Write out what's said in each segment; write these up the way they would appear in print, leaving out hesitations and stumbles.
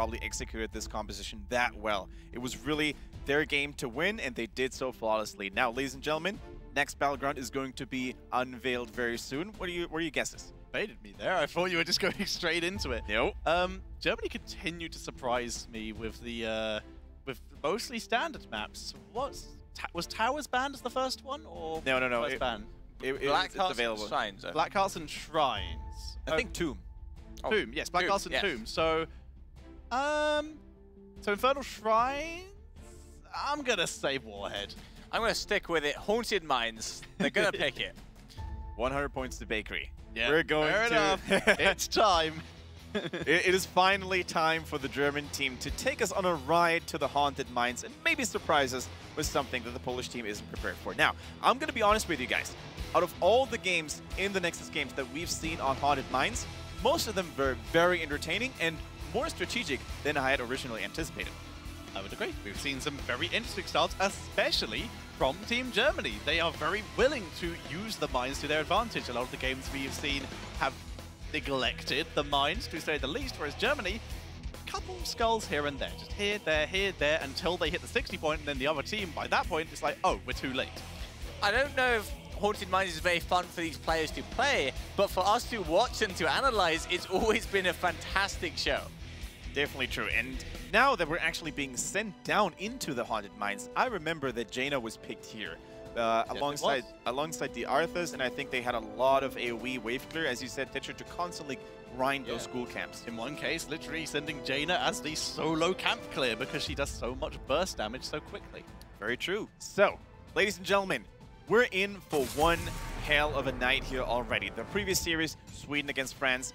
probably executed this composition that well. It was really their game to win, and they did so flawlessly. Now, ladies and gentlemen, next Battleground is going to be unveiled very soon. What are your guesses? Baited me there. I thought you were just going straight into it. Nope. Germany continue to surprise me with the with mostly standard maps. Was Towers banned as the first one, or No. first ban? Black It's available. Shrines. Black Hearts and Shrines. I think Tomb. Tomb, yes, Black Hearts and yes. Tomb. So, so Infernal Shrines. I'm gonna say Warhead. I'm gonna stick with it. Haunted Mines. They're gonna pick it. 100 points to Bakery. Yeah, We're going fair to. enough. It's time. It is finally time for the German team to take us on a ride to the Haunted Mines and maybe surprise us with something that the Polish team isn't prepared for. Now, I'm going to be honest with you guys. Out of all the games in the Nexus games that we've seen on Haunted Mines, most of them were very entertaining and more strategic than I had originally anticipated. I would agree. We've seen some very interesting starts, especially from Team Germany. They are very willing to use the mines to their advantage. A lot of the games we have seen have neglected the mines, to say the least, whereas Germany, a couple of skulls here and there. Just here, there, until they hit the 60 point, and then the other team, by that point, it's like, oh, we're too late. I don't know if Haunted Mines is very fun for these players to play, but for us to watch and to analyze, it's always been a fantastic show. Definitely true. And now that we're actually being sent down into the Haunted Mines, I remember that Jaina was picked here. Alongside the Arthas, and I think they had a lot of AoE wave clear, as you said, Tetra, to constantly grind those school camps. In one case, literally sending Jaina as the solo camp clear because she does so much burst damage so quickly. Very true. So, ladies and gentlemen, we're in for one hell of a night here already. The previous series, Sweden against France,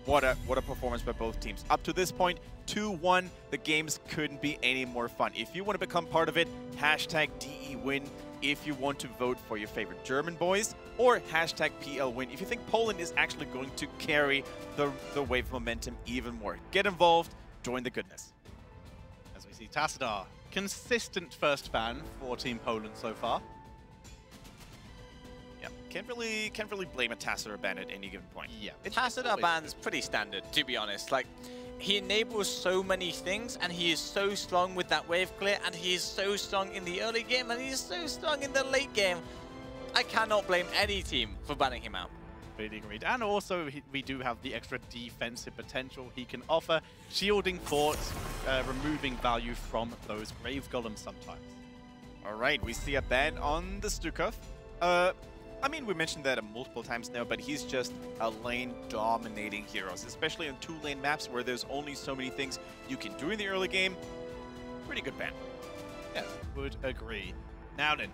what a performance by both teams. Up to this point, 2-1, the games couldn't be any more fun. If you want to become part of it, hashtag DEWin. If you want to vote for your favorite German boys, or hashtag PLWin if you think Poland is actually going to carry the wave of momentum even more. Get involved, join the goodness. As we see Tassadar, consistent first ban for Team Poland so far. Yeah, can't really blame a Tassadar ban at any given point. Yeah, Tassadar ban's pretty standard, to be honest. Like, he enables so many things, and he is so strong with that wave clear, and he is so strong in the early game, and he is so strong in the late game. I cannot blame any team for banning him out. Completely agreed. And also, we do have the extra defensive potential he can offer, shielding forts, removing value from those grave golems sometimes. All right, we see a ban on the Stukov. I mean, we mentioned that multiple times now, but he's just a lane-dominating hero, especially on two-lane maps where there's only so many things you can do in the early game. Pretty good ban. Yeah, would agree. Now then,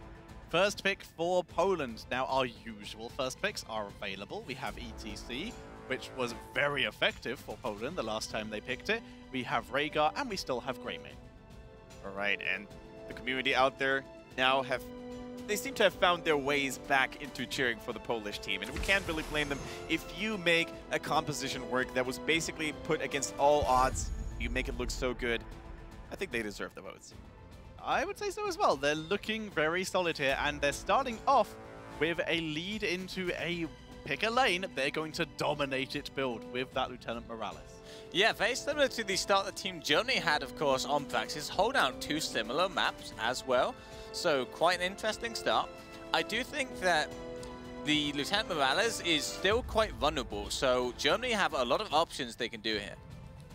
first pick for Poland. Now, our usual first picks are available. We have ETC, which was very effective for Poland the last time they picked it. We have Rhaegar, and we still have Greymane. All right, and the community out there now they seem to have found their ways back into cheering for the Polish team, and we can't really blame them. If you make a composition work that was basically put against all odds, you make it look so good, I think they deserve the votes. I would say so as well. They're looking very solid here, and they're starting off with a lead into a pick a lane. They're going to dominate it build with that Lieutenant Morales. Yeah, very similar to the start that Team Germany had, of course, on Praxis. Hold down two similar maps as well. So quite an interesting start. I do think that the Lieutenant Morales is still quite vulnerable, so Germany have a lot of options they can do here.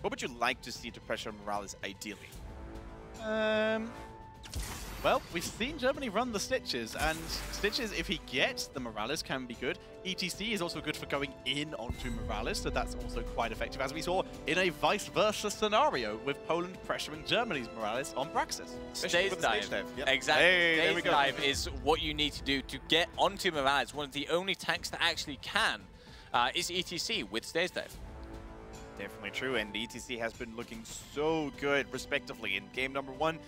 What would you like to see to pressure Morales ideally? Well, we've seen Germany run the Stitches, and Stitches, if he gets the Morales, can be good. ETC is also good for going in onto Morales, so that's also quite effective, as we saw in a vice versa scenario with Poland pressuring Germany's Morales on Praxis. Stage dive. Yep. Exactly. Hey, Stage dive is what you need to do to get onto Morales. One of the only tanks that actually can is ETC with stage dive. Definitely true, and ETC has been looking so good, respectively, in game number 1.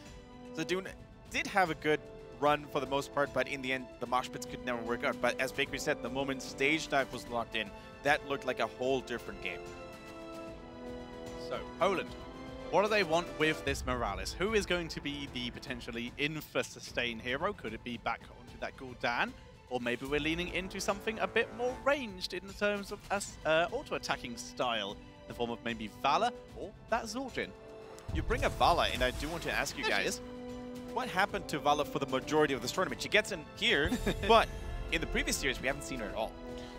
Zadoon did have a good run for the most part, but in the end, the mosh pits could never work out. But as Bakery said, the moment stage dive was locked in, that looked like a whole different game. So, Poland, what do they want with this Morales? Who is going to be the potentially in-for-sustain hero? Could it be back onto that Gul'dan? Or maybe we're leaning into something a bit more ranged in terms of auto-attacking style, in the form of maybe Valor or that Zul'jin? You bring up Vala, and I do want to ask you guys, what happened to Vala for the majority of this tournament? She gets in here, but in the previous series, we haven't seen her at all.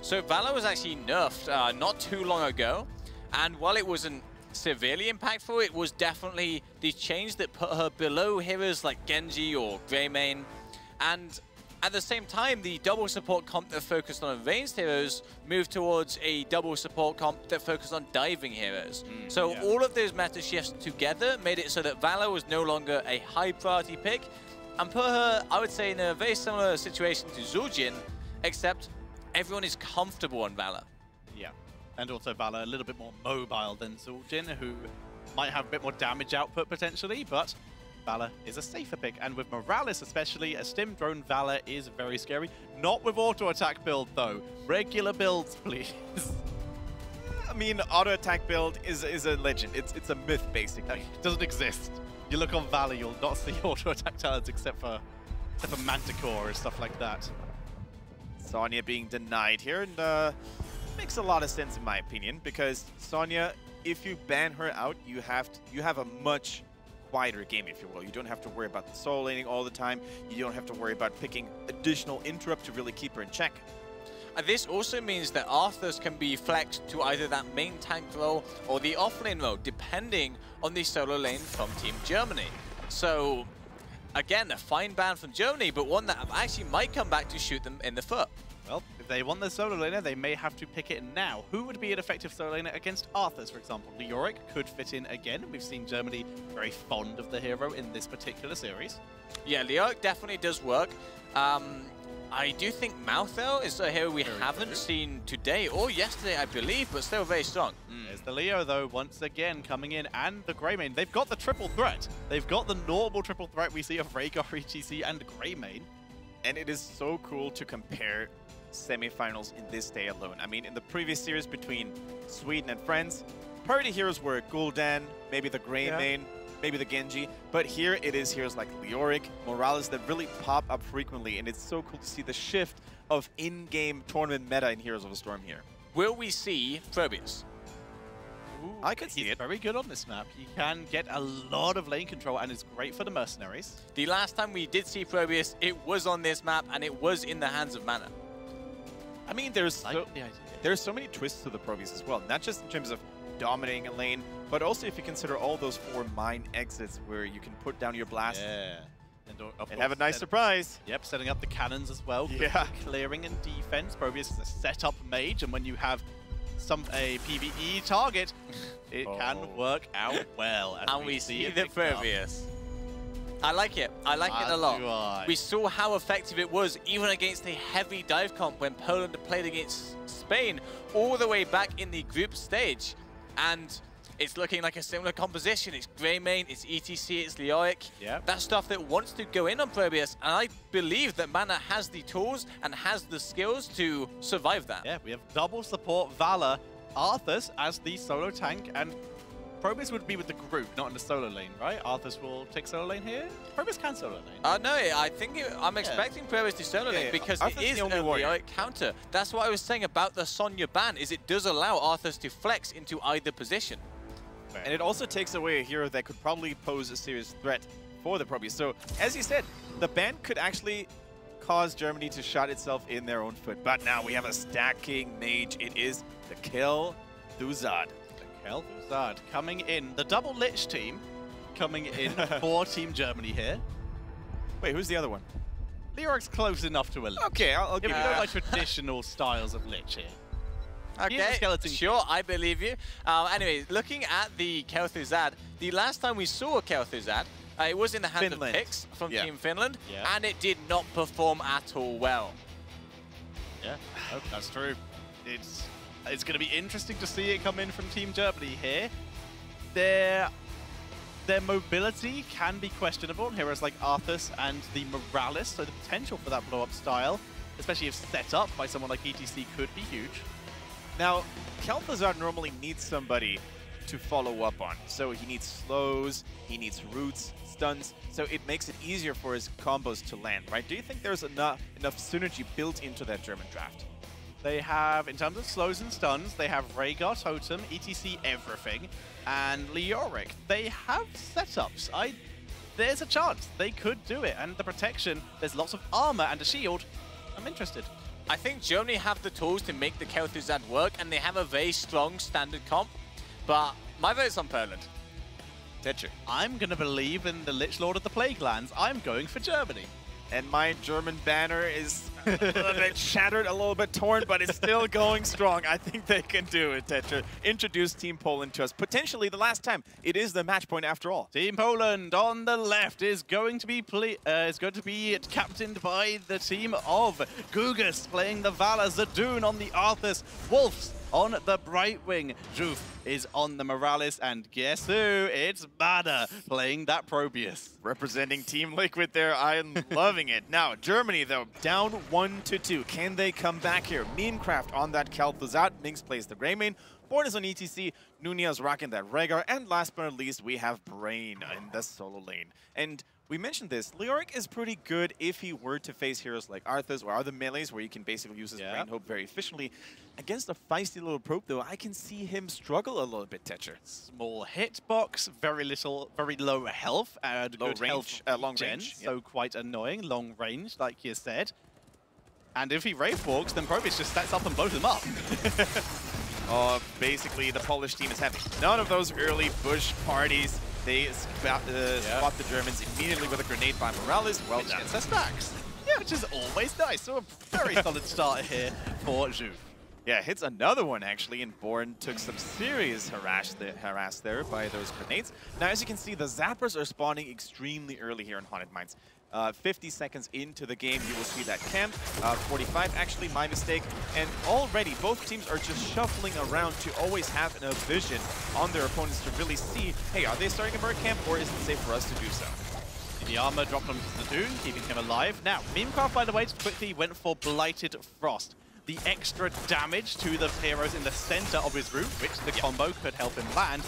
So Vala was actually nerfed not too long ago, and while it wasn't severely impactful, it was definitely the change that put her below heroes like Genji or Greymane, and at the same time, the double support comp that focused on ranged heroes moved towards a double support comp that focused on diving heroes. So all of those meta shifts together made it so that Vala was no longer a high priority pick, and put her, I would say, in a very similar situation to Zul'jin, except everyone is comfortable on Vala. Yeah, and also Vala a little bit more mobile than Zul'jin, who might have a bit more damage output potentially, but Vala is a safer pick, and with Morales especially, a stim drone Vala is very scary. Not with auto attack build though. Regular builds, please. I mean, auto attack build is a legend. It's a myth basically. It doesn't exist. You look on Vala, you'll not see auto attack talents except for Manticore and stuff like that. Sonya being denied here, and makes a lot of sense in my opinion, because Sonya, if you ban her out, you have a much quieter game, if you will. You don't have to worry about the solo laning all the time. You don't have to worry about picking additional interrupt to really keep her in check. And this also means that Arthas can be flexed to either that main tank role or the offlane role, depending on the solo lane from Team Germany. So, again, a fine ban from Germany, but one that actually might come back to shoot them in the foot. Well, if they want their solo laner, they may have to pick it now. Who would be an effective solo laner against Arthas, for example? Leoric could fit in again. We've seen Germany very fond of the hero in this particular series. Yeah, Leoric definitely does work. I do think Malthel is a hero we haven't seen today or yesterday, I believe, but still very strong. There's the Leo, though, once again coming in, and the Greymane. They've got the triple threat. They've got the normal triple threat we see of Rhaegar, ETC, and Greymane. And it is so cool to compare semifinals in this day alone. I mean, in the previous series between Sweden and France, party heroes were Gul'dan, maybe the Greymane, maybe the Genji, but here it is heroes like Leoric, Morales that really pop up frequently, and it's so cool to see the shift of in-game tournament meta in Heroes of the Storm here. Will we see Probius? Ooh, I could see he's it. Very good on this map. He can get a lot of lane control and is great for the mercenaries. The last time we did see Probius, it was on this map, and it was in the hands of Mana. I mean, there's so many twists to the Probius as well, not just in terms of dominating a lane, but also if you consider all those 4 mine exits where you can put down your blast and have a nice surprise. Yep, setting up the cannons as well. Yeah. Clearing and defense. Probius is a setup mage, and when you have a PvE target, it can work out well. And we see the Probius. I like it. I like it a lot. We saw how effective it was even against a heavy dive comp when Poland played against Spain all the way back in the group stage. And it's looking like a similar composition. It's Greymane, it's ETC, it's Leoric. Yep. That's stuff that wants to go in on Probius. And I believe that Mana has the tools and has the skills to survive that. Yeah, we have double support Vala, Arthas as the solo tank, and Probius would be with the group, not in the solo lane, right? Arthas will take solo lane here. Probius can solo lane. No, I think I'm expecting Probius to solo lane because Arthas it is the only a warrior. Leoric counter. That's what I was saying about the Sonya ban, is it does allow Arthas to flex into either position. And it also takes away a hero that could probably pose a serious threat for the Probius. So, as you said, the ban could actually cause Germany to shot itself in their own foot. But now we have a stacking mage. It is the Kel'Thuzad. Kel'Thuzad coming in. The double Lich team coming in for Team Germany here. Wait, who's the other one? Leoric's close enough to a Lich. Okay, I'll give If you you don't that. like traditional styles of Lich here. Okay, skeleton sure, I believe you. Anyway, looking at the Kel'Thuzad, the last time we saw a Kel'Thuzad, it was in the hands Finland. of Pix from Yeah. Team Finland, Yeah. and it did not perform at all well. Yeah, that's true. It's going to be interesting to see it come in from Team Germany here. Their mobility can be questionable. Heroes like Arthas and the Morales, so the potential for that blow-up style, especially if set up by someone like ETC, could be huge. Now, Kel'Thuzad normally needs somebody to follow up on. So he needs slows, he needs roots, stuns, so it makes it easier for his combos to land, right? Do you think there's enough synergy built into that German draft? They have, in terms of slows and stuns, they have Rhaegar Totem, ETC everything, and Leoric. They have setups. There's a chance they could do it, and the protection, there's lots of armor and a shield. I'm interested. I think Germany have the tools to make the Kel'Thuzad work, and they have a very strong standard comp, but my vote's on Poland. Tetcher. I'm going to believe in the Lich Lord of the Plague Lands. I'm going for Germany. And my German banner is a little bit shattered, a little bit torn, but it's still going strong. I think they can do it, Tetra. Introduce Team Poland to us. Potentially the last time. It is the match point after all. Team Poland on the left is going to be captained by the team of Gugus, playing the Valor, Zadoon on the Arthas, Wolves on the Brightwing, Juf is on the Morales, and guess who? It's Bada playing that Probius. Representing Team Liquid there, I'm loving it. Now, Germany, though, down 1-2. Can they come back here? Memecraft on that Kel'Thuzad. Minx plays the Grey Main. Born is on ETC. Nunez rocking that Rhaegar. And last but not least, we have Brain in the solo lane. And we mentioned this. Leoric is pretty good if he were to face heroes like Arthas or other melees where you can basically use his Brain Hope very efficiently. Against a feisty little probe, though, I can see him struggle a little bit, Tetcher. Small hitbox, very low health, and low good range, health long gen, range. so quite annoying, long range, like you said. And if he Wraith Walks, then Probius just stacks up and blows him up. Basically, the Polish team is having none of those early push parties. They spot the Germans immediately with a grenade by Morales. Well done. Gets their stacks. Yeah, which is always nice. So a very solid start here for Zhu. Yeah, hits another one actually, and Born took some serious harass there by those grenades. Now, as you can see, the Zappers are spawning extremely early here in Haunted Mines. 50 seconds into the game, you will see that camp. 45, actually, my mistake. And already, both teams are just shuffling around to always have a vision on their opponents to really see, hey, are they starting a Merc camp, or is it safe for us to do so? The armor dropped onto the Dune, keeping him alive. Now, Memecraft, by the way, just quickly went for Blighted Frost. The extra damage to the heroes in the center of his route, which the combo could help him land.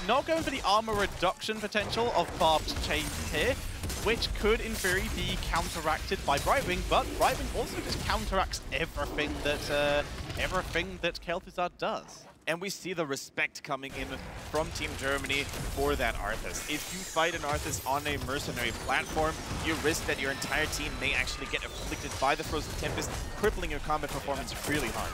Not going for the armor reduction potential of Barbed Chain here, which could, in theory, be counteracted by Brightwing, but Brightwing also just counteracts everything that Kel'Thuzad does. And we see the respect coming in from Team Germany for that Arthas. If you fight an Arthas on a mercenary platform, you risk that your entire team may actually get afflicted by the Frozen Tempest, crippling your combat performance really hard.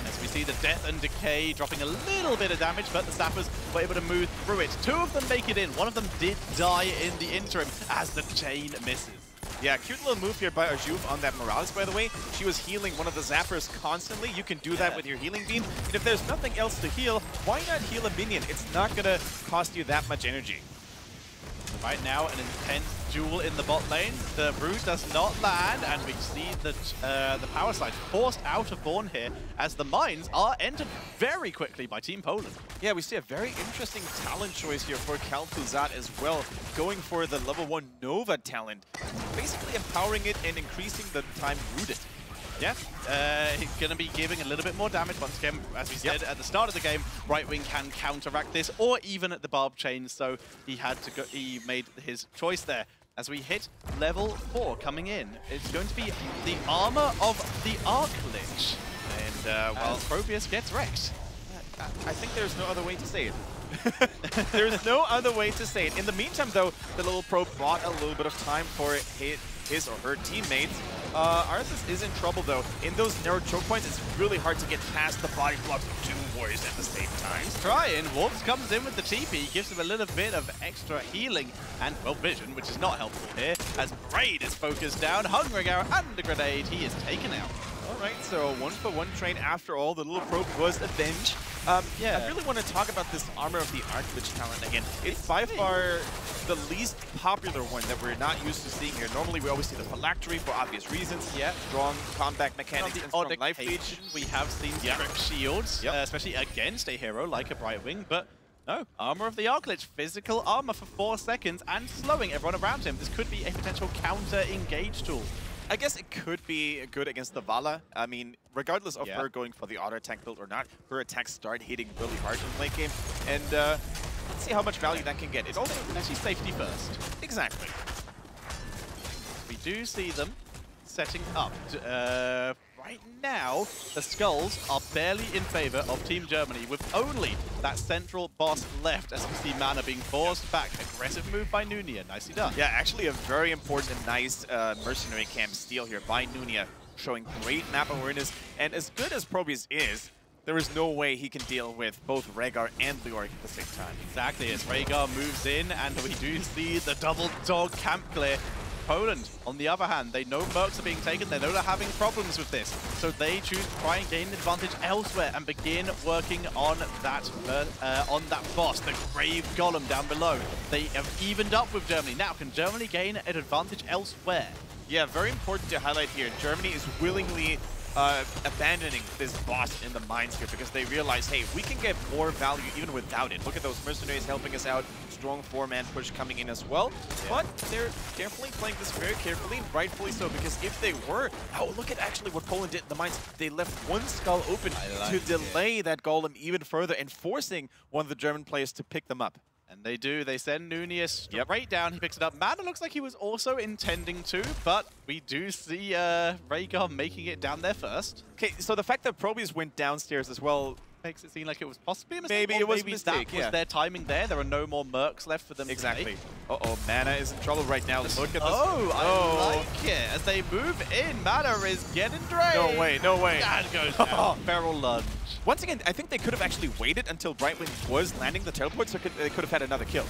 As we see the Death and Decay dropping a little bit of damage, but the Sappers were able to move through it. Two of them make it in. One of them did die in the interim as the chain misses. Yeah, cute little move here by Arjuv on that Morales, by the way. She was healing one of the Zappers constantly. You can do that with your healing beam. And if there's nothing else to heal, why not heal a minion? It's not going to cost you that much energy. Right now, an intense duel in the bot lane. The Brood does not land, and we see that the power side forced out of Born here as the mines are entered very quickly by Team Poland. Yeah, we see a very interesting talent choice here for Kel'Thuzad as well, going for the level 1 Nova talent, basically empowering it and increasing the time rooted. Yeah, he's going to be giving a little bit more damage. Once again, as we said at the start of the game, Brightwing can counteract this, or even at the Barb Chain, so he had to go. He made his choice there. As we hit level 4 coming in, it's going to be the armor of the Arc Lich. And, well, Probius gets wrecked. I think there's no other way to say it. There's no other way to say it. In the meantime, though, the little probe bought a little bit of time for his or her teammates. Arthas is in trouble, though. In those narrow choke points, it's really hard to get past the body blocks of two warriors at the same time. He's trying. Wolves comes in with the TP, gives him a little bit of extra healing and, well, vision, which is not helpful here, as Braid is focused down. Hungering Arrow and the grenade, he is taken out. All right, so 1-for-1 trade after all. The little probe was avenged. Yeah. I really want to talk about this Armor of the Arc Lich talent again. It's by far the least popular one that we're not used to seeing here. Normally, we always see the Phylactery for obvious reasons. Yeah, strong combat mechanics and strong life leech. We have seen strip shields, especially against a hero like a Brightwing, but no, Armor of the Arc Lich, physical armor for 4 seconds and slowing everyone around him. This could be a potential counter-engage tool. I guess it could be good against the Vala. I mean, regardless of her going for the auto attack build or not, her attacks start hitting really hard in late game. And let's see how much value that can get. It's also actually safety first. Exactly. We do see them setting up. right now, the Skulls are barely in favor of Team Germany, with only that central boss left, as we see Mana being forced back. Aggressive move by Nunia. Nicely done. Yeah, actually a very important and nice mercenary camp steal here by Nunia, showing great map awareness. And as good as Probius is, there is no way he can deal with both Rhaegar and Leoric at the same time. Exactly, as Rhaegar moves in, and we do see the double dog camp clear. Poland, on the other hand, they know Mercs are being taken, they know they're having problems with this, so they choose to try and gain an advantage elsewhere and begin working on that boss, the Grave Golem down below. They have evened up with Germany. Now, can Germany gain an advantage elsewhere? Yeah, very important to highlight here. Germany is willingly abandoning this boss in the mines here because they realize, hey, we can get more value even without it. Look at those mercenaries helping us out. Strong 4-man push coming in as well. Yeah. But they're definitely playing this very carefully, and rightfully so, because if they were... Oh, look at actually what Poland did in the mines. They left one skull open to delay that golem even further and forcing one of the German players to pick them up. And they do. They send Nunia straight down. He picks it up. Mana looks like he was also intending to, but we do see Rhaegar making it down there first. Okay, so the fact that Probius went downstairs as well makes it seem like it was possibly a mistake. Maybe it was a mistake, that was their timing there. There are no more Mercs left for them to make. Uh-oh, Mana is in trouble right now. Look at this. I like it. As they move in, Mana is getting drained. No way, no way. And goes down. Feral lunge. Once again, I think they could have actually waited until Brightwing was landing the teleport, so they could have had another kill.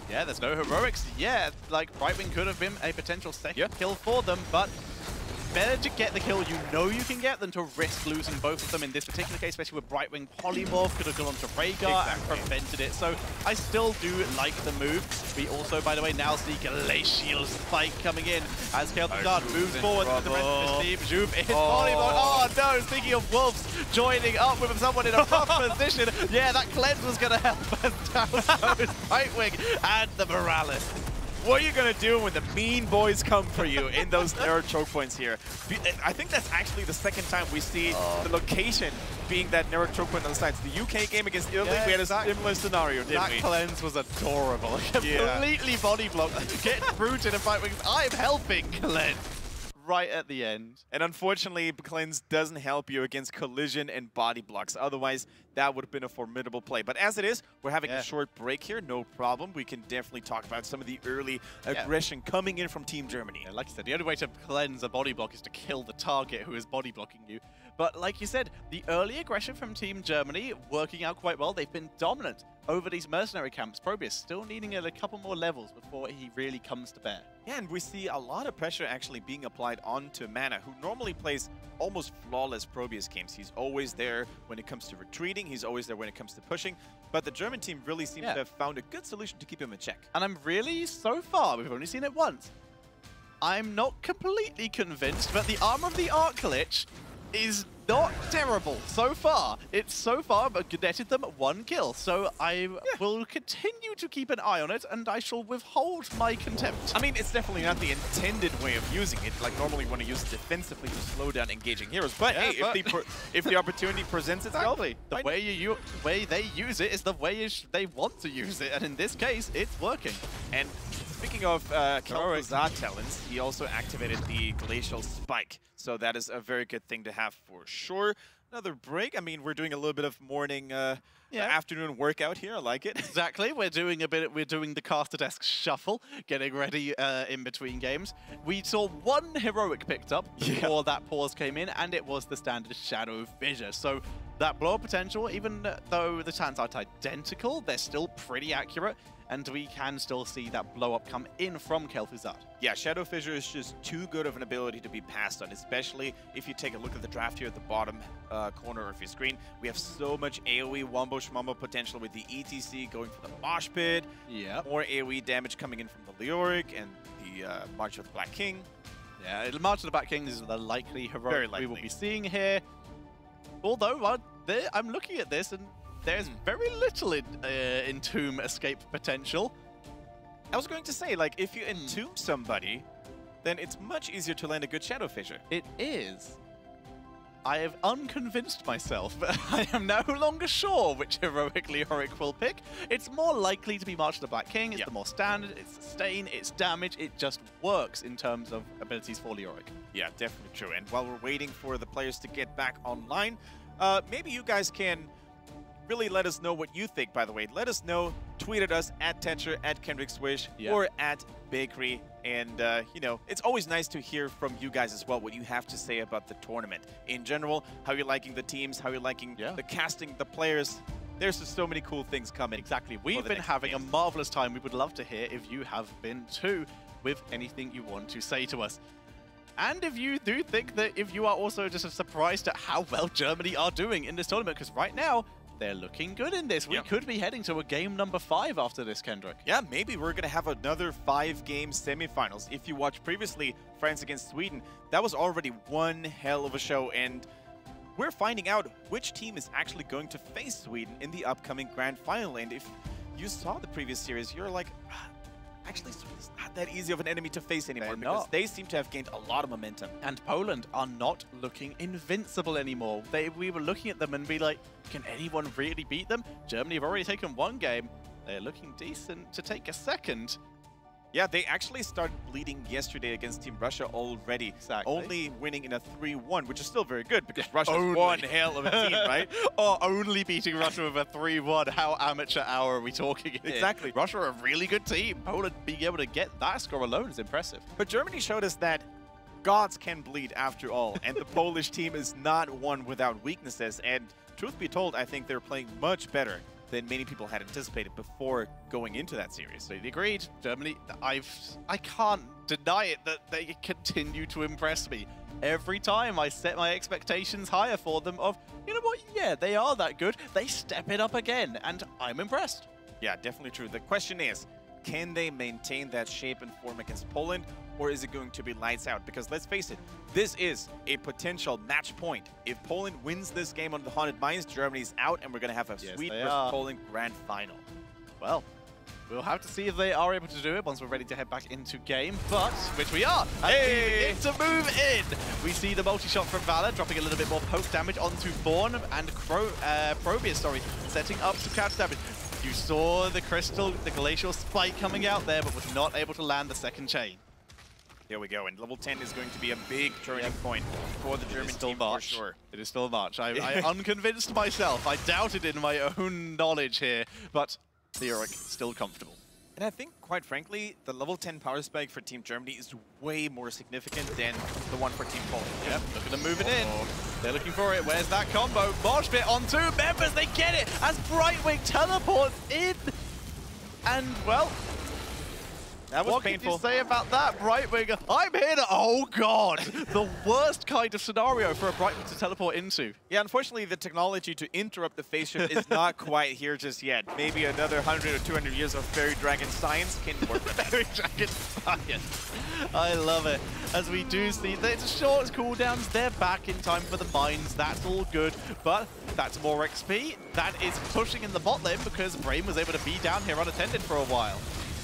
Yeah, there's no heroics. Yeah, like Brightwing could have been a potential second kill for them, but better to get the kill you know you can get than to risk losing both of them in this particular case, especially with Brightwing. Polymorph could have gone on to Rhaegar and prevented it. So I still do like the move. We also, by the way, now see Glacial Spike coming in as Kel'Thuzad moves forward with the rest of his team. Juve in Polymorph. Oh no, speaking of wolves, joining up with someone in a rough position. Yeah, that cleanse was going to help us down. So is Brightwing and the Morales. What are you going to do when the mean boys come for you in those narrow choke points here? I think that's actually the second time we see the location being that narrow choke point on the sides. The UK game against Italy, we had a similar scenario, didn't we? That cleanse was adorable. Completely body blocked. Get rooted and fight wings. I'm helping cleanse. Right at the end. And unfortunately, Cleanse doesn't help you against collision and body blocks. Otherwise, that would have been a formidable play. But as it is, we're having a short break here. No problem. We can definitely talk about some of the early aggression coming in from Team Germany. Yeah, like you said, the only way to cleanse a body block is to kill the target who is body blocking you. But like you said, the early aggression from Team Germany working out quite well. They've been dominant over these mercenary camps. Probius still needing a couple more levels before he really comes to bear. Yeah, and we see a lot of pressure actually being applied onto Mana, who normally plays almost flawless Probius games. He's always there when it comes to retreating. He's always there when it comes to pushing. But the German team really seems to have found a good solution to keep him in check. And I'm really, so far, we've only seen it once, I'm not completely convinced, but the Armor of the Arc glitch is not terrible so far. It's so far netted them 1 kill. So I will continue to keep an eye on it, and I shall withhold my contempt. I mean, it's definitely not the intended way of using it. Like, normally you want to use it defensively to slow down engaging heroes. But hey, if the opportunity presents itself, the way they use it is the way they want to use it. And in this case, it's working. And speaking of Kel'Thuzad talents, he also activated the Glacial Spike. So that is a very good thing to have for sure. Another break. I mean, we're doing a little bit of morning, afternoon workout here. I like it. Exactly. We're doing the caster desk shuffle, getting ready in between games. We saw 1 heroic picked up before that pause came in, and it was the standard Shadow Fissure. So that blow up potential, even though the chants aren't identical, they're still pretty accurate. And we can still see that blow-up come in from Kel'Thuzad. Yeah, Shadow Fissure is just too good of an ability to be passed on, especially if you take a look at the draft here at the bottom corner of your screen. We have so much AoE wombo shmombo potential with the ETC going for the Mosh Pit. Yeah. More AoE damage coming in from the Leoric and the March of the Black King. Yeah, March of the Black King is the likely heroic we will be seeing here. Although, I'm looking at this and there's very little in Tomb escape potential. I was going to say, like, if you entomb somebody, then it's much easier to land a good Shadow Fissure. It is. I have unconvinced myself. I am no longer sure which heroic Leoric will pick. It's more likely to be March of the Black King. It's the more standard, it's sustain, it's damage. It just works in terms of abilities for Leoric. Yeah, definitely true. And while we're waiting for the players to get back online, maybe you guys can really let us know what you think, by the way. Let us know, tweet at us, at Tetcher, at Kendrick Swish, or at Bakery. And, you know, it's always nice to hear from you guys as well, what you have to say about the tournament. In general, how you're liking the teams, how you're liking the casting, the players. There's just so many cool things coming. Exactly. We've been having a marvelous time. We would love to hear if you have been too, with anything you want to say to us. And if you do think that if you are also just surprised at how well Germany are doing in this tournament, because right now, they're looking good in this. We could be heading to a game number 5 after this, Kendrick. Yeah, maybe we're going to have another 5-game semifinals. If you watched previously France against Sweden, that was already one hell of a show. And we're finding out which team is actually going to face Sweden in the upcoming grand final. And if you saw the previous series, you're like, actually, Sweden's not that easy of an enemy to face anymore because they seem to have gained a lot of momentum. And Poland are not looking invincible anymore. We were looking at them and be like, can anyone really beat them? Germany have already taken 1 game. They're looking decent to take a second. Yeah, they actually started bleeding yesterday against Team Russia already. Exactly. Only winning in a 3-1, which is still very good because Russia's one hell of a team, right? Or only beating Russia with a 3-1. How amateur hour are we talking here? Exactly. Russia are a really good team. Poland being able to get that score alone is impressive. But Germany showed us that gods can bleed after all, and the Polish team is not one without weaknesses. And truth be told, I think they're playing much better than many people had anticipated before going into that series. Completely agreed. Germany, I can't deny it that they continue to impress me. Every time I set my expectations higher for them of, you know what, yeah, they are that good, they step it up again, and I'm impressed. Yeah, definitely true. The question is, can they maintain that shape and form against Poland, or is it going to be lights out? Because let's face it, this is a potential match point. If Poland wins this game on the Haunted Mines, Germany's out, and we're going to have a Sweden versus Poland grand final. Well, we'll have to see if they are able to do it once we're ready to head back into game, but, which we are, and to move in. We see the multi-shot from Valor, dropping a little bit more poke damage onto Born, and Probius, setting up some counter damage. You saw the crystal, the glacial spike coming out there, but was not able to land the second chain. Here we go, and level 10 is going to be a big turning point for the German team for sure. It is still March. I unconvinced myself. I doubted in my own knowledge here, but Leoric still comfortable. And I think, quite frankly, the level 10 power spike for Team Germany is way more significant than the one for Team Poland. Yep, look at them moving in. They're looking for it. Where's that combo? Mosh pit on 2 members. They get it as Brightwing teleports in. And, well, that was what painful. What can you say about that, Brightwing? I'm here to... Oh, God. The worst kind of scenario for a Brightwing to teleport into. Yeah, unfortunately, the technology to interrupt the phase shift is not quite here just yet. Maybe another 100 or 200 years of Fairy Dragon science can work. Fairy Dragon science. I love it. As we do see, the short cooldowns, they're back in time for the mines. That's all good. But that's more XP. That is pushing in the bot lane because Brain was able to be down here unattended for a while.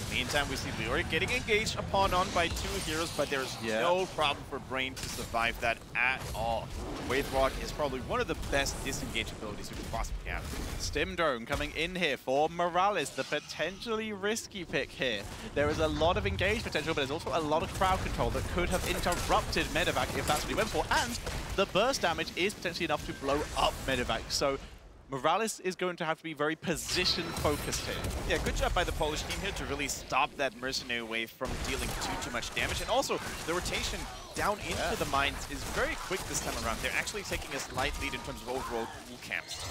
Meantime, we see Leoric getting engaged upon on by 2 heroes, but there's no problem for Brain to survive that at all. Wave Rock is probably one of the best disengage abilities you could possibly have. Stim Drone coming in here for Morales, the potentially risky pick here. There is a lot of engage potential, but there's also a lot of crowd control that could have interrupted Medevac if that's what he went for. And the burst damage is potentially enough to blow up Medevac. So Morales is going to have to be very position-focused here. Yeah, good job by the Polish team here to really stop that mercenary wave from dealing too much damage. And also, the rotation down into the mines is very quick this time around. They're actually taking a slight lead in terms of overall pool camps.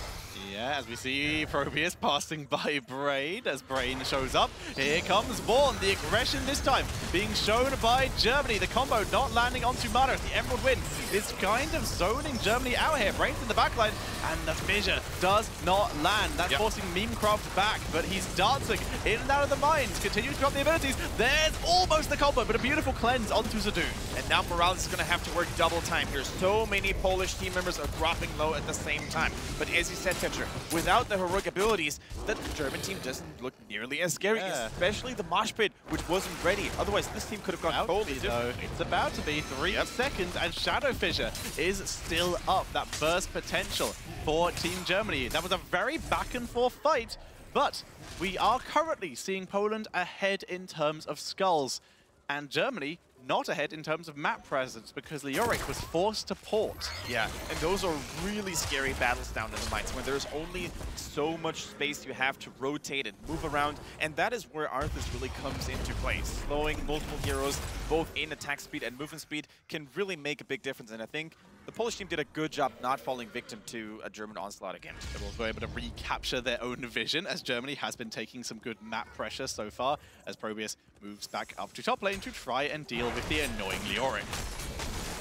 Yeah, as we see Probius passing by Brain as Brain shows up. Here comes Born, the aggression this time being shown by Germany. The combo not landing onto Mana. The Emerald Wind is kind of zoning Germany out here. Brain's in the backline, and the fissure does not land. That's forcing Memecraft back, but he's dancing in and out of the mines, continuing to drop the abilities. There's almost the combo, but a beautiful cleanse onto Zadoon. And now Morales is going to have to work double time here. So many Polish team members are dropping low at the same time. But as you said, Tetra, without the heroic abilities, the German team doesn't look nearly as scary, especially the mosh pit, which wasn't ready. Otherwise, this team could have gone totally different. It's about to be 3 seconds, and Shadow Fissure is still up. That burst potential for Team Germany. That was a very back-and-forth fight, but we are currently seeing Poland ahead in terms of skulls, and Germany not ahead in terms of map presence because Leoric was forced to port. Yeah, and those are really scary battles down in the mines when there's only so much space you have to rotate and move around, and that is where Arthas really comes into play. Slowing multiple heroes, both in attack speed and movement speed, can really make a big difference, and I think the Polish team did a good job not falling victim to a German onslaught again. They were able to recapture their own vision as Germany has been taking some good map pressure so far as Probius moves back up to top lane to try and deal with the annoying Leoric.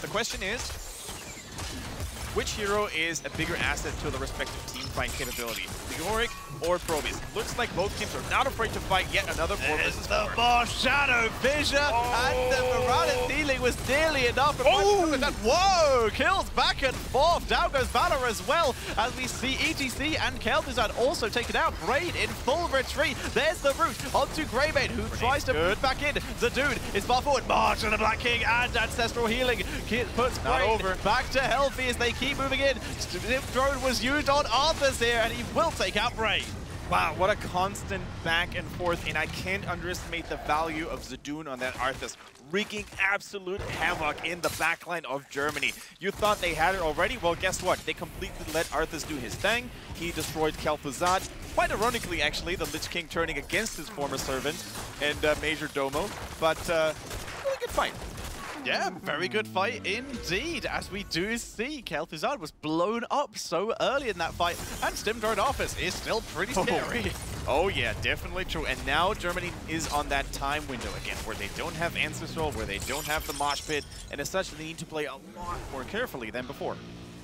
The question is, which hero is a bigger asset to the respective team fight capability? Leoric or Probius? Looks like both teams are not afraid to fight yet another 4 versus 4. The more Shadow Fissure, and the Morales dealing was nearly enough. Whoa! Kills back and forth. Down goes Valor as well, as we see ETC and Kel'Thuzad also taken out. Braid in full retreat. There's the root onto Greymane, who tries to move back in. Zadoon is far forward. March to the Black King and Ancestral Healing. Puts Braid back to healthy as they keep moving in. Drone was used on Arthas here, and he will take out Braid. Wow, what a constant back and forth, and I can't underestimate the value of Zadoon on that Arthas, wreaking absolute havoc in the backline of Germany. You thought they had it already? Well, guess what? They completely let Arthas do his thing. He destroyed Kel'Thuzad. Quite ironically, actually, the Lich King turning against his former servant and Major Domo, but really good fight. Yeah, very good fight indeed, as we do see Kel'Thuzad was blown up so early in that fight, and Stim Drone Office is still pretty scary. Oh yeah, definitely true. And now Germany is on that time window again, where they don't have Ancestral, where they don't have the mosh pit, and as such, they need to play a lot more carefully than before.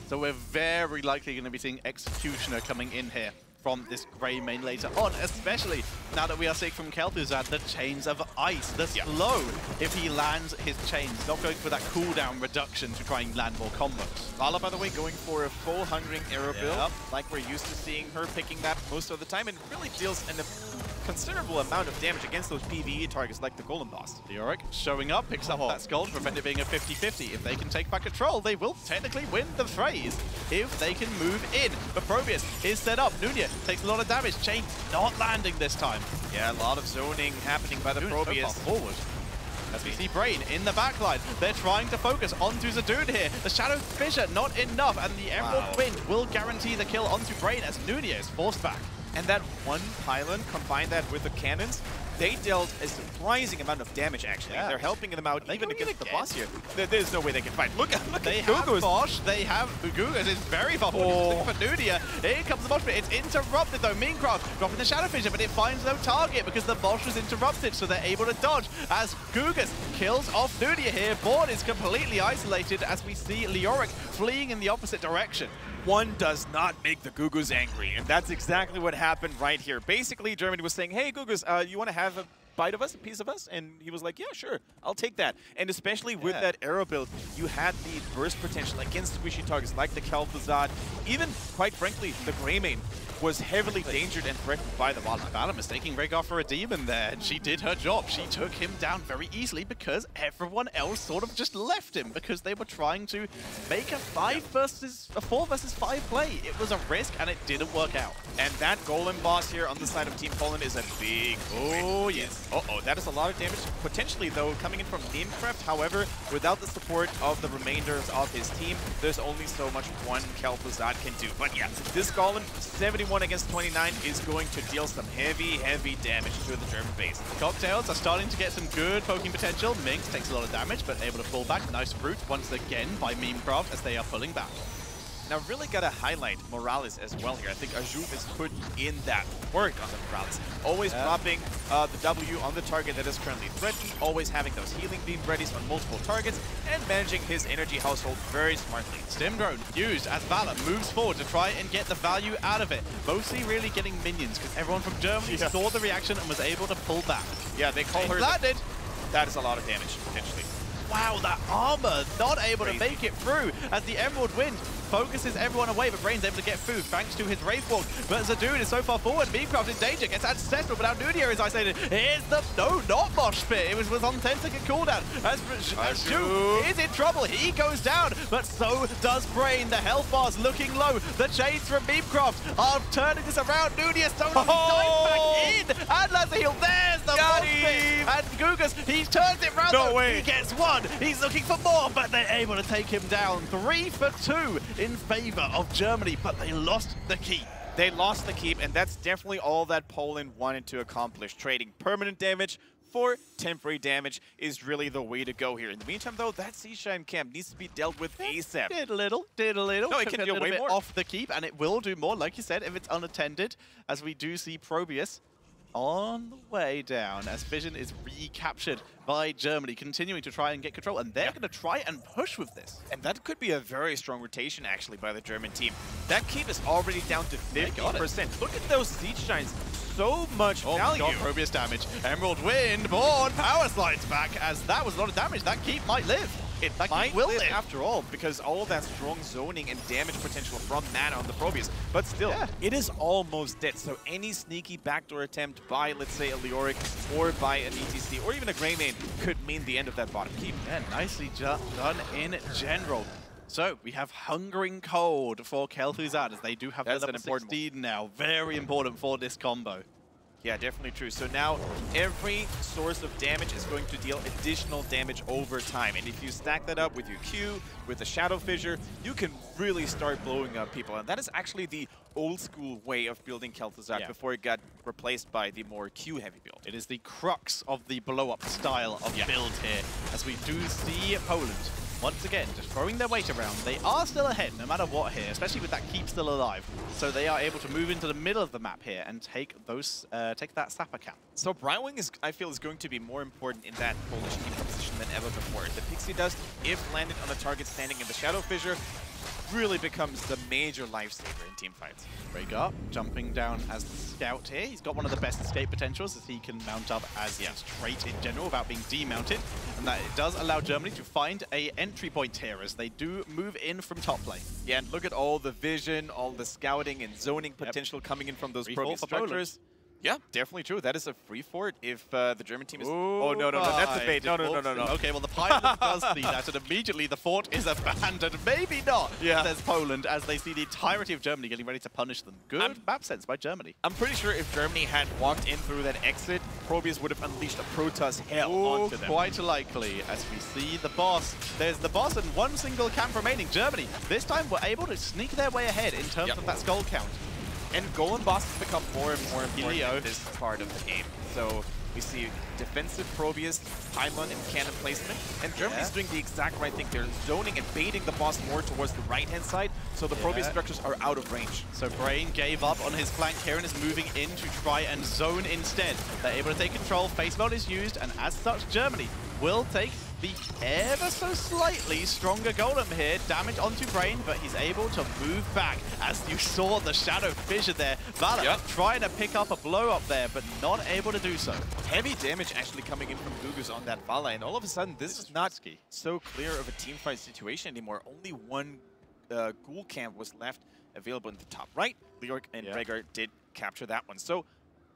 So we're very likely going to be seeing Executioner coming in here from this Greymane later on, especially now that we are seeing from Kel'Thuzad the Chains of Ice, the slow if he lands his chains, not going for that cooldown reduction to try and land more combos. Lala, by the way, going for a full hungering arrow build, like we're used to seeing her picking that most of the time, and really deals a considerable amount of damage against those PvE targets like the Golem Boss. Leoric showing up, picks up that skull to prevent it being a 50-50. If they can take back control, they will technically win the phase if they can move in. But Probius is set up. Nunia takes a lot of damage. Chain not landing this time. Yeah, a lot of zoning happening by the Probius. So forward. As we see Brain in the backline, they're trying to focus onto Zadoon here. The Shadow Fissure not enough, and the Emerald Wind will guarantee the kill onto Brain as Nunia is forced back. And that one pylon, combine that with the cannons, they dealt a surprising amount of damage, actually. They're helping them out even against the boss here. There's no way they can fight. Look at Gugus. Bosch, they have Gugus is very far forward. For Nunia. Here comes the Bosch, but it's interrupted though. Minecraft dropping the Shadow Fissure, but it finds no target because the Bosch was interrupted, so they're able to dodge as Gugus kills off Nunia here. Board is completely isolated as we see Leoric fleeing in the opposite direction. One does not make the Gugus angry, and that's exactly what happened right here. Basically, Germany was saying, hey, Gugus, you want to have a bite of us, a piece of us? And he was like, yeah, sure, I'll take that. And especially with that arrow build, you had the burst potential against squishy targets like the Kel'Thuzad. Even, quite frankly, the Greymane was heavily endangered and threatened by the Valor. Valor mistaking Rhaegar for a demon there, and she did her job. She took him down very easily because everyone else sort of just left him because they were trying to make a 4 versus 5 play. It was a risk, and it didn't work out. And that Golem Boss here on the side of Team Poland is a big win. Yes. That is a lot of damage. Potentially, though, coming in from Memecraft. However, without the support of the remainders of his team, there's only so much one Kel'Thuzad can do. But yeah, this Golem, 71 against 29, is going to deal some heavy, heavy damage to the German base. Cocktails are starting to get some good poking potential. Minx takes a lot of damage, but able to pull back. Nice root once again by Memecraft as they are pulling back. Now, really got to highlight Morales as well here. I think Ajoub is putting in that work on the Morales. Always dropping the W on the target that is currently threatened, always having those healing beam readies on multiple targets, and managing his energy household very smartly. Stim drone used as Valor moves forward to try and get the value out of it. Mostly really getting minions because everyone from Germany saw the reaction and was able to pull back. Yeah, they call her... landed. That is a lot of damage, potentially. Wow, that armor not able to make it through as the Emerald Wind focuses everyone away, but Brain's able to get food thanks to his Wraith Walk. But Zadoon is so far forward. Beamcraft in danger, gets ancestral, but now Nudia is isolated. Here's the not Mosh Pit. It was on 10-second cooldown. As Ajoub is in trouble, he goes down, but so does Brain. The health bar's looking low. The chains from Beamcraft are turning this around. Nudia so dives back in, and Lazahil, there's the Mosh Pit. And Gugas, he turns it round. No way. He gets one. He's looking for more, but they're able to take him down. 3 for 2 in favor of Germany, but they lost the keep. They lost the keep, and that's definitely all that Poland wanted to accomplish. Trading permanent damage for temporary damage is really the way to go here. In the meantime, though, that Seashine camp needs to be dealt with ASAP. Did a little. No, it can do way more off the keep, and it will do more, like you said, if it's unattended, as we do see Probius on the way down as Vision is recaptured by Germany, continuing to try and get control, and they're going to try and push with this. And that could be a very strong rotation, actually, by the German team. That keep is already down to 50%. Look at those Siege Shines. So much value. God, Probius damage. Emerald Wind, Born, power slides back, as that was a lot of damage. That keep might live. It might live after all, because all of that strong zoning and damage potential from mana on the Probius. But still, it is almost dead. So any sneaky backdoor attempt by, let's say, a Leoric or by an ETC or even a Greymane could mean the end of that bottom keep. Yeah, nicely done in general. So we have Hungering Cold for Kel'Thuzad, as they do have the level 16 now. Very important for this combo. Yeah, definitely true. So now every source of damage is going to deal additional damage over time. And if you stack that up with your Q, with the Shadow Fissure, you can really start blowing up people. And that is actually the old school way of building Kel'Thuzad before it got replaced by the more Q-heavy build. It is the crux of the blow-up style of build here, as we do see Poland once again just throwing their weight around. They are still ahead no matter what here, especially with that keep still alive. So they are able to move into the middle of the map here and take those take that Sapper camp. So Brightwing is, I feel, is going to be more important in that Polish keep position than ever before. The Pixie Dust, if landed on the target standing in the Shadow Fissure, really becomes the major lifesaver in team fights. Rhaegar jumping down as the scout here. He's got one of the best escape potentials, as he can mount up as his trait in general without being demounted. And that it does allow Germany to find a entry point here as they do move in from top lane. Yeah, and look at all the vision, all the scouting and zoning potential coming in from those Probius structures. Yeah, definitely true. That is a free fort if the German team is... Oh, no, that's a bait. No. Okay, well, the pilot does see that, and immediately the fort is abandoned. Maybe not, says Poland, as they see the entirety of Germany getting ready to punish them. Good map sense by Germany. I'm pretty sure if Germany had walked in through that exit, Probius would have unleashed a Protoss hell onto them. Quite likely, as we see the boss. There's the boss and one single camp remaining. Germany, this time, were able to sneak their way ahead in terms of that skull count. And golem bosses become more and more important in this part of the game. So we see defensive Probius, pylon, and cannon placement. And Germany's doing the exact right thing. They're zoning and baiting the boss more towards the right-hand side, so the Probius structures are out of range. So Brain gave up on his flank here and is moving in to try and zone instead. They're able to take control. Face mode is used, and as such, Germany will take the ever so slightly stronger golem here. Damage onto Brain, but he's able to move back, as you saw the Shadow Fissure there. Valor trying to pick up a blow up there, but not able to do so. Heavy damage actually coming in from Gugus on that Vala, and all of a sudden this is not so clear of a teamfight situation anymore. Only one ghoul camp was left available in the top right. Leoric and Rhaegar did capture that one. So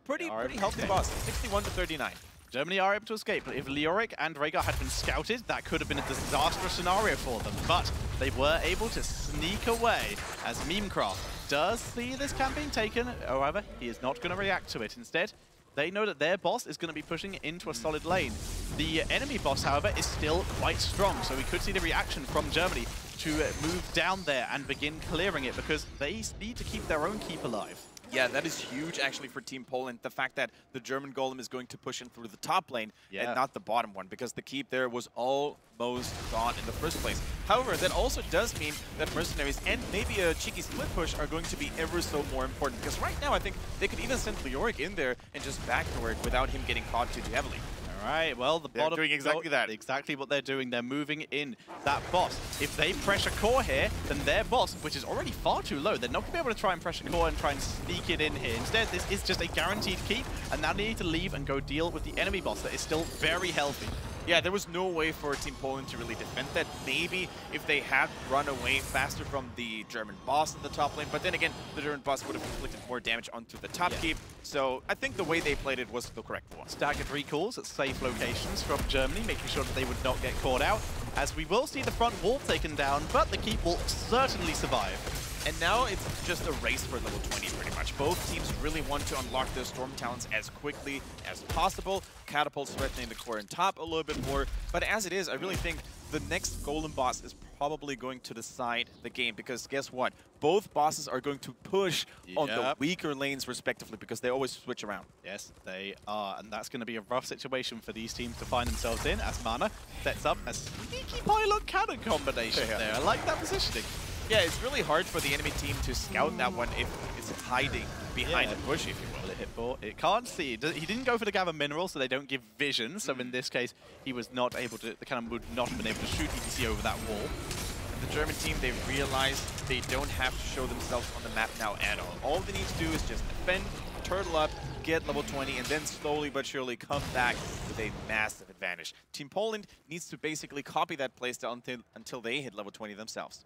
pretty healthy boss, 61-39. Germany are able to escape, but if Leoric and Rhaegar had been scouted, that could have been a disastrous scenario for them. But they were able to sneak away, as Memecraft does see this camp being taken. However, he is not going to react to it. Instead, they know that their boss is going to be pushing into a solid lane. The enemy boss, however, is still quite strong, so we could see the reaction from Germany to move down there and begin clearing it, because they need to keep their own keep alive. Yeah, that is huge actually for Team Poland. The fact that the German Golem is going to push in through the top lane and not the bottom one, because the keep there was almost gone in the first place. However, that also does mean that Mercenaries and maybe a cheeky split push are going to be ever so more important, because right now I think they could even send Leoric in there and just backdoor it without him getting caught too heavily. Right, well, the bottom doing exactly that. Exactly what they're doing. They're moving in that boss. If they pressure core here, then their boss, which is already far too low, they're not going to be able to try and pressure core and try and sneak it in here. Instead, this is just a guaranteed keep, and now they need to leave and go deal with the enemy boss that is still very healthy. Yeah, there was no way for Team Poland to really defend that. Maybe if they had run away faster from the German boss in the top lane, but then again, the German boss would have inflicted more damage onto the top keep. So I think the way they played it was the correct one. Staggered recalls at safe locations from Germany, making sure that they would not get caught out, as we will see the front wall taken down, but the keep will certainly survive. And now it's just a race for level 20 pretty much. Both teams really want to unlock their Storm talents as quickly as possible. Catapults threatening the core and top a little bit more. But as it is, I really think the next Golem boss is probably going to decide the game, because guess what? Both bosses are going to push on the weaker lanes respectively, because they always switch around. Yes, they are, and that's going to be a rough situation for these teams to find themselves in, as Mana sets up a sneaky pylon cannon combination there. I like that positioning. Yeah, it's really hard for the enemy team to scout that one if it's hiding behind a bush, if you will. It hit for it can't see. He didn't go for the gather mineral, so they don't give vision. So in this case, he was not able to. The cannon would not have been able to shoot ETC over that wall. And the German team, they realized they don't have to show themselves on the map now at all. All they need to do is just defend, turtle up, get level 20, and then slowly but surely come back with a massive advantage. Team Poland needs to basically copy that playstyle until they hit level 20 themselves.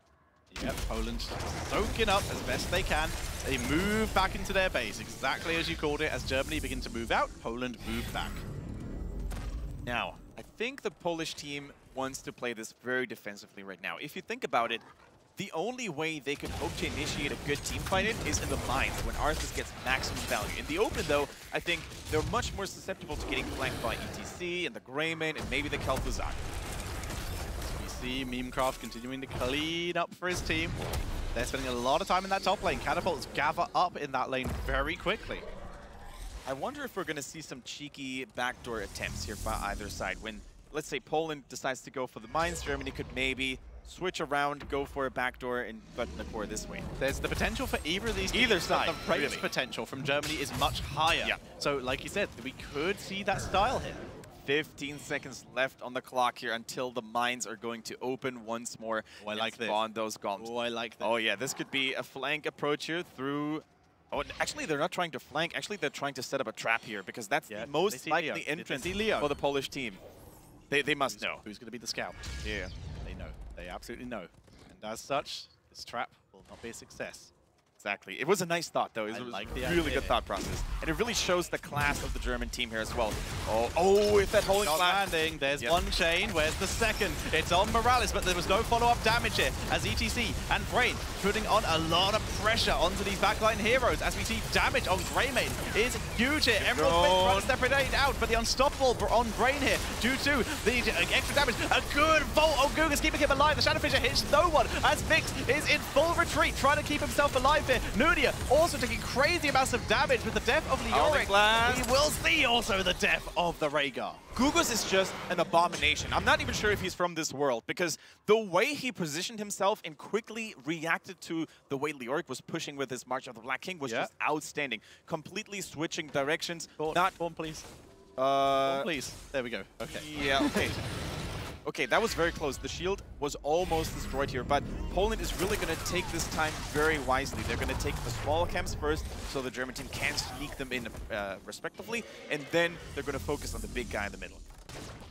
Yep, Poland soaking up as best they can. They move back into their base, exactly as you called it. As Germany begin to move out, Poland move back. Now, I think the Polish team wants to play this very defensively right now. If you think about it, the only way they could hope to initiate a good team fight is in the mines, when Arthas gets maximum value. In the open, though, I think they're much more susceptible to getting flanked by ETC and the Greymane and maybe the Kel'Thuzad. See Memecraft continuing to clean up for his team. They're spending a lot of time in that top lane. Catapults gather up in that lane very quickly. I wonder if we're going to see some cheeky backdoor attempts here by either side. When, let's say, Poland decides to go for the mines, Germany could maybe switch around, go for a backdoor, and button the core this way. There's the potential for either of these either teams, side. But the race potential from Germany is much higher. Yeah. So, like you said, we could see that style here. 15 seconds left on the clock here until the mines are going to open once more and spawn those golems. Oh, I like that. Oh yeah, this could be a flank approach here through... Oh, actually they're not trying to flank. Actually, they're trying to set up a trap here, because that's the most likely entrance for the Polish team. They must know. Who's going to be the scout? Yeah. They know. They absolutely know. And as such, this trap will not be a success. Exactly. It was a nice thought, though. It was a really good thought process. And it really shows the class of the German team here as well. Oh, if that holding landing, there's one chain. Where's the second? It's on Morales, but there was no follow-up damage here, as ETC and Brain putting on a lot of pressure onto these backline heroes, as we see damage on Greymane is huge here. Emerald runs their predate out, but the unstoppable on Brain here due to the extra damage. A good Volt on Gugas, keeping him alive. The Shadowfisher hits no one, as Vix is in full retreat, trying to keep himself alive. Nudia also taking crazy amounts of damage with the death of Leoric. We will see also the death of the Rhaegar. Gugas is just an abomination. I'm not even sure if he's from this world, because the way he positioned himself and quickly reacted to the way Leoric was pushing with his March of the Black King was just outstanding. Completely switching directions. Born, please. Born, please. There we go. Okay. Yeah, okay. Okay, that was very close. The shield was almost destroyed here, but Poland is really going to take this time very wisely. They're going to take the small camps first, so the German team can sneak them in respectively, and then they're going to focus on the big guy in the middle.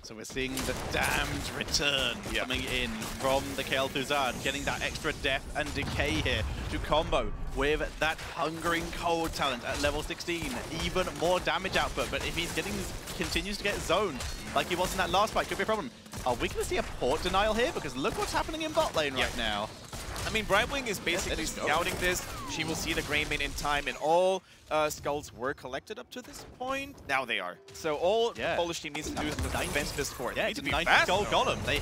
So we're seeing the damned return coming in from the Kel'Thuzad, getting that extra death and decay here to combo with that Hungering Cold talent at level 16. Even more damage output, but if he's continues to get zoned like he was in that last fight, could be a problem. Are we going to see a port denial here? Because look what's happening in bot lane right now. I mean, Brightwing is basically scouting this. She will see the Greymane in time, and all skulls were collected up to this point. Now they are. So all the Polish team needs to do is defend this fort. Yeah, it's a 90 gold golem. They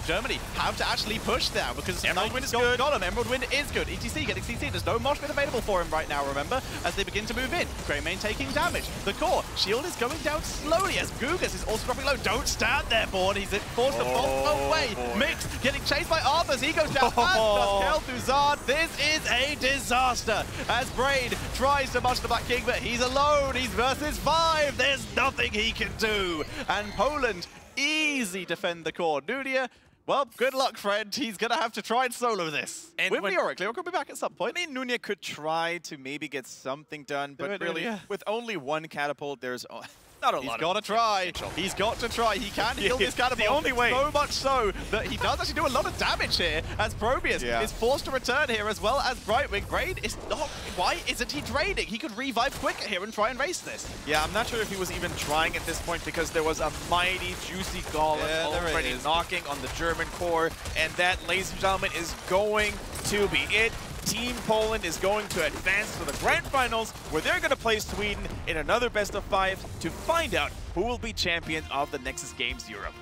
Germany have to actually push now because Emerald Wind is good. Golem. Emerald Wind is good. ETC getting CC. There's no mosh pit available for him right now, remember, as they begin to move in. Greymane taking damage. The core shield is going down slowly as Gugas is also dropping low. Don't stand there, Born. He's forced to fall away. Mix getting chased by Arthurs. He goes down. Kel'Thuzad. This is a disaster as Braid tries to much the Black King, but he's alone. He's versus 5. There's nothing he can do. And Poland easy defend the core. Nunia, well, good luck, friend. He's going to have to try and solo this. And with Leoric. Leoric will be back at some point. I mean, Nunia could try to maybe get something done, but really, with only one catapult, there's not a lot. He's got to try. He's got to try. He can heal this catapult. The only way. So much so that he does actually do a lot of damage here as Probius is forced to return here, as well as Brightwing. Braid is not... Why isn't he draining? He could revive quicker here and try and race this. Yeah, I'm not sure if he was even trying at this point because there was a mighty, juicy golem already knocking on the German core. And that, ladies and gentlemen, is going to be it. Team Poland is going to advance to the grand finals, where they're going to play Sweden in another best of 5 to find out who will be champion of the Nexus Games Europe.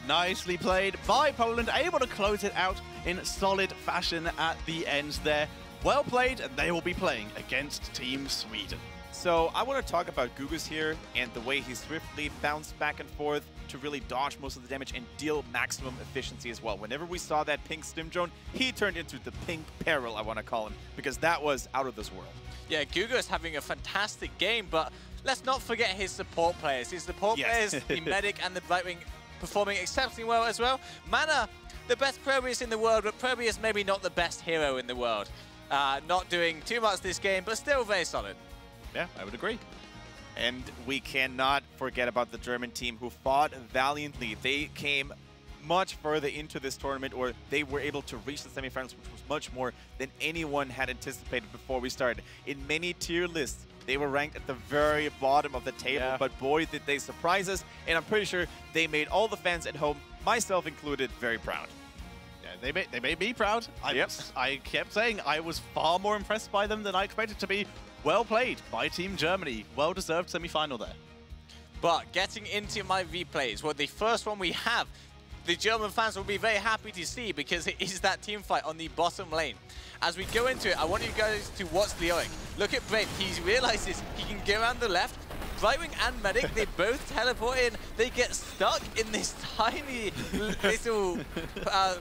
Nicely played by Poland, able to close it out in solid fashion at the end there. Well played, and they will be playing against Team Sweden. So I want to talk about Gugas here and the way he swiftly bounced back and forth to really dodge most of the damage and deal maximum efficiency as well. Whenever we saw that pink stim drone, he turned into the pink peril, I want to call him, because that was out of this world. Yeah, Gugas having a fantastic game, but let's not forget his support players. His support players, the Medic and the Brightwing, performing exceptionally well as well. Mana, the best Probius in the world, but Probius maybe not the best hero in the world. Not doing too much this game, but still very solid. Yeah, I would agree. And we cannot forget about the German team who fought valiantly. They came much further into this tournament, or they were able to reach the semifinals, which was much more than anyone had anticipated before we started. In many tier lists, they were ranked at the very bottom of the table, but boy, did they surprise us. And I'm pretty sure they made all the fans at home, myself included, very proud. Yeah, they made me proud. I kept saying I was far more impressed by them than I expected to be. Well played by Team Germany. Well-deserved semi-final there. But getting into my replays, well, the first one we have, the German fans will be very happy to see because it is that team fight on the bottom lane. As we go into it, I want you guys to watch Leoric. Look at Braid. He realizes he can go around the left. Brightwing and Medic, they both teleport in. They get stuck in this tiny little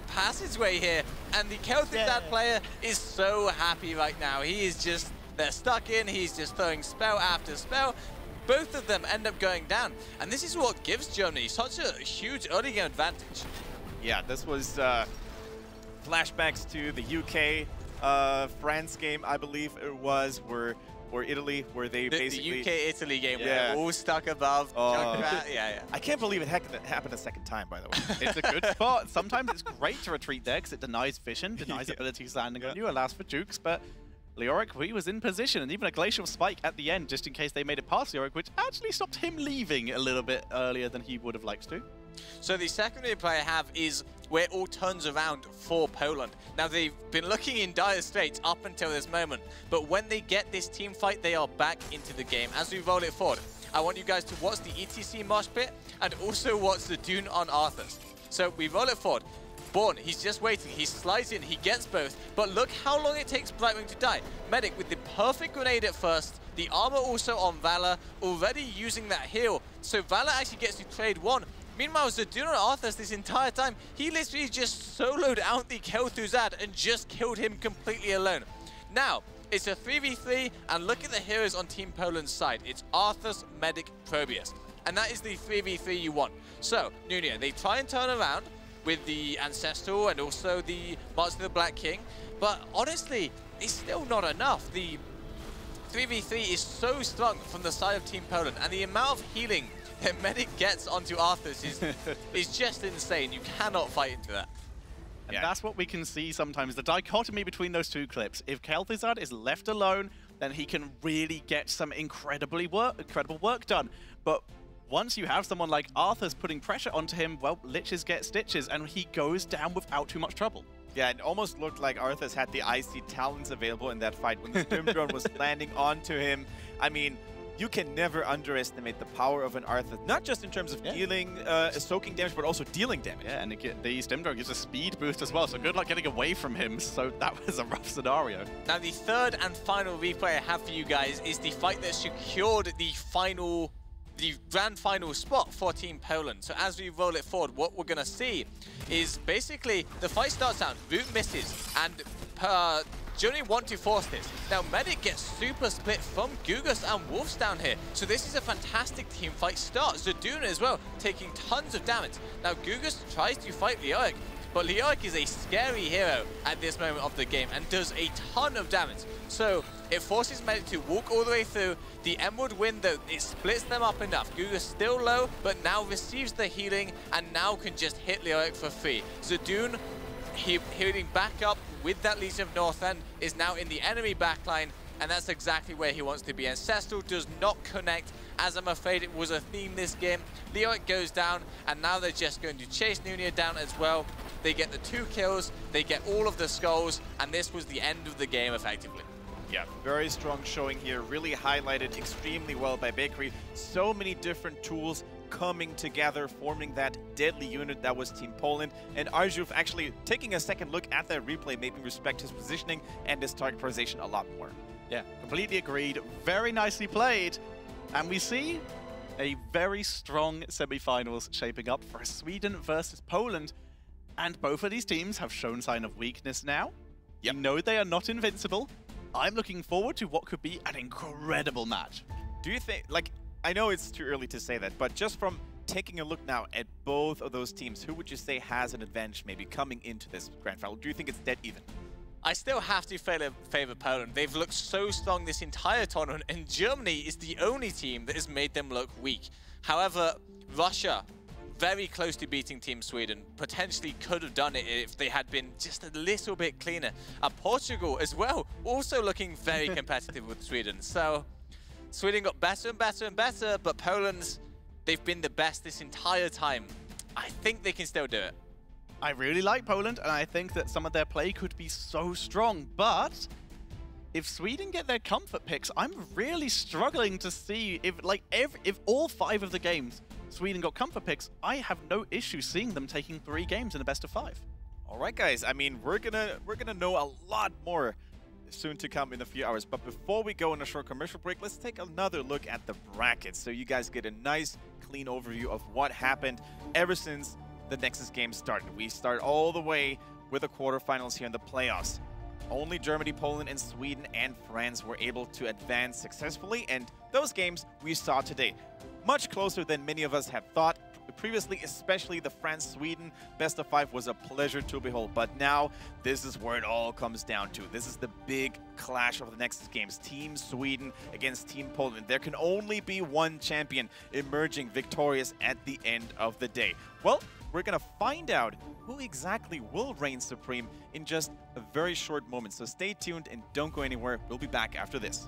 passageway here. And the Kel'Thuzad player is so happy right now. He is just... They're stuck in, he's just throwing spell after spell. Both of them end up going down. And this is what gives Germany such a huge early game advantage. Yeah, this was flashbacks to the UK France game, I believe it was, or Italy, where they basically... The UK-Italy game, where they're all stuck above. Yeah. I can't believe it happened a second time, by the way. It's a good spot. Sometimes it's great to retreat there because it denies vision, denies abilities landing on you, allows for jukes, but Leoric, he was in position, and even a Glacial Spike at the end, just in case they made it past Leoric, which actually stopped him leaving a little bit earlier than he would have liked to. So the second replay I have is where it all turns around for Poland. Now, they've been looking in dire straits up until this moment, but when they get this team fight, they are back into the game. As we roll it forward, I want you guys to watch the ETC mosh pit and also watch the Dune on Arthurs. So we roll it forward. Born, he's just waiting, he slides in, he gets both, but look how long it takes Brightwing to die. Medic with the perfect grenade at first, the armor also on Valor, already using that heal, so Valor actually gets to trade one. Meanwhile, Zaduna Arthurs this entire time, he literally just soloed out the Kel'Thuzad and just killed him completely alone. Now, it's a 3v3, and look at the heroes on Team Poland's side. It's Arthurs, Medic, Probius, and that is the 3v3 you want. So, Nunia, they try and turn around with the Ancestral and also the March of the Black King, but honestly, it's still not enough. The 3v3 is so strong from the side of Team Poland, and the amount of healing that Medic gets onto Arthurs is just insane. You cannot fight into that. And that's what we can see sometimes, the dichotomy between those two clips. If Kel'Thuzad is left alone, then he can really get some incredible work done. But once you have someone like Arthur's putting pressure onto him, well, Liches get stitches, and he goes down without too much trouble. Yeah, it almost looked like Arthas had the icy talons available in that fight when the Stim Drone was landing onto him. I mean, you can never underestimate the power of an Arthas, not just in terms of dealing, soaking damage, but also dealing damage. Yeah, and the Stim Drone gives a speed boost as well, so good luck getting away from him. So that was a rough scenario. Now, the third and final replay I have for you guys is the fight that secured the grand final spot for Team Poland. So as we roll it forward, what we're going to see is basically the fight starts out, Root misses, and Journey want to force this. Now, Medic gets super split from Gugus and Wolves down here. So this is a fantastic team fight start. Zaduna as well, taking tons of damage. Now, Gugus tries to fight Leoric, but Leoric is a scary hero at this moment of the game and does a ton of damage. So it forces Medic to walk all the way through. The Emerald Wind, though, it splits them up enough. Gugus still low, but now receives the healing and now can just hit Leoric for free. Zadun, healing back up with that Legion of North End, is now in the enemy backline, and that's exactly where he wants to be. Ancestral does not connect, as I'm afraid it was a theme this game. Leoric goes down, and now they're just going to chase Nunia down as well. They get the 2 kills, they get all of the skulls, and this was the end of the game effectively. Yeah, very strong showing here, really highlighted extremely well by Bakery. So many different tools coming together, forming that deadly unit that was Team Poland. And Arjuf actually taking a second look at that replay made me respect his positioning and his target prioritization a lot more. Yeah, completely agreed. Very nicely played. And we see a very strong semi-finals shaping up for Sweden versus Poland. And both of these teams have shown sign of weakness now. You know they are not invincible. I'm looking forward to what could be an incredible match. Do you think, like, I know it's too early to say that, but just from taking a look now at both of those teams, who would you say has an advantage maybe coming into this grand final? Do you think it's dead even? I still have to favor Poland. They've looked so strong this entire tournament, and Germany is the only team that has made them look weak. However, Russia, very close to beating Team Sweden, potentially could have done it if they had been just a little bit cleaner. Portugal as well, also looking very competitive with Sweden. So Sweden got better and better and better, but Poland's, they've been the best this entire time. I think they can still do it. I really like Poland, and I think that some of their play could be so strong, but if Sweden get their comfort picks, I'm really struggling to see if all 5 of the games Sweden got comfort picks, I have no issue seeing them taking 3 games in a best of 5. All right, guys. I mean, we're gonna know a lot more soon to come in a few hours. But before we go on a short commercial break, let's take another look at the brackets so you guys get a nice, clean overview of what happened ever since the Nexus game started. We start all the way with the quarterfinals here in the playoffs. Only Germany, Poland, and Sweden and France were able to advance successfully, and those games we saw today. Much closer than many of us had thought previously, especially the France-Sweden best of 5 was a pleasure to behold. But now, this is where it all comes down to. This is the big clash of the next games. Team Sweden against Team Poland. There can only be one champion emerging victorious at the end of the day. Well, we're going to find out who exactly will reign supreme in just a very short moment. So stay tuned and don't go anywhere. We'll be back after this.